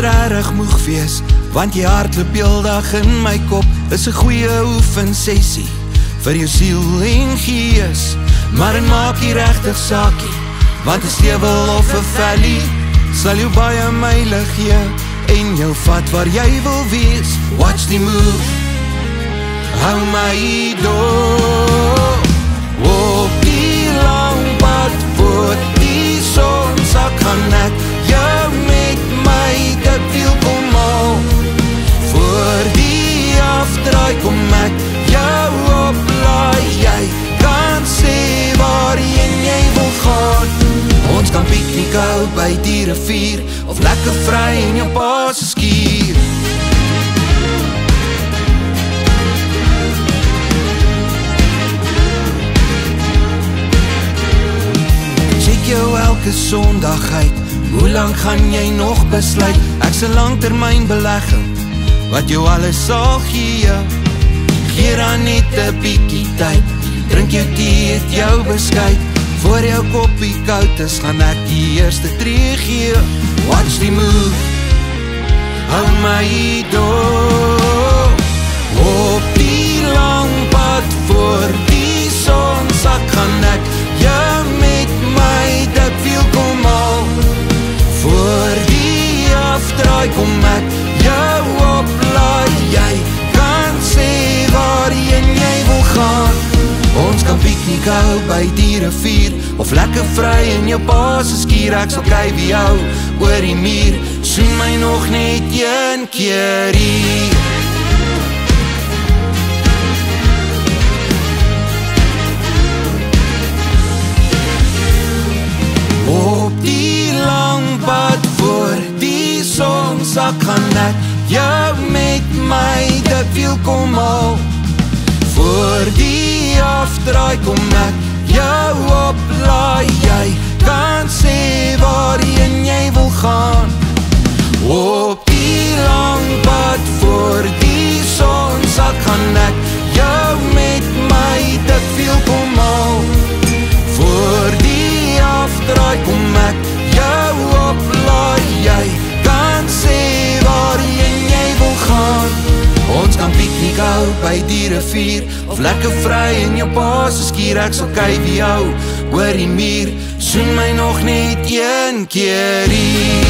regtig moeg wees, want jy hardloop heeldag in my kop. Is 'n goeie oefensessie vir jou siel en gees, maar dit maak nie regtig saakie, want 'n stewel of 'n valley sal jou baie myle gee en jou vat waar jy wil wees. Watch the move, hou my dop, op die lang pad voor die son sak, gaan ek jou met my te veel kom al. Voor die afdraai kom ek jou oplaai, jy kan sê waarheen jy wil gaan. Ons kan piknik hou by die rivier, of lekker vry in jou pa se skuur. Check jou elke sondag uit, hoe lang gaan jy nog besluit? Ek se langtermyn belegging, wat jou alles sal gee. Gee dan net 'n bietjie tyd, drink jou tee, eet jou beskuit. Voor jou koppie koud is, gaan ek die eerste tree gee. Watch the move, hou my dop, op die lang pad voor die son sak, gaan ek jou met my te veel kom al. Voor die afdraai kom ek jou oplaai, jy kan sê waarheen jy wil gaan. Ons kan piknik hou by die rivier, of lekker vry in jou pa se skuur. Ek sal kyk wie jou oor die muur, soen my nog net een keer hier. Op die lang pad voor die son sak, gaan ek jou met my te veel kom al. Voor die afdraai kom ek jou oplaai, jy kan sê waarheen jy wil gaan. Op die lang pad voor die son sak, gaan ek jou met my te veel kom al. Voor die afdraai kom ek jou oplaai, jy kan sê waarheen jy wil gaan. Ons kan piknik hou by die rivier, of lekker vry in jou pa se skuur. Ek sal kyk wie jou oor die muur, soen my nog net een keer hier.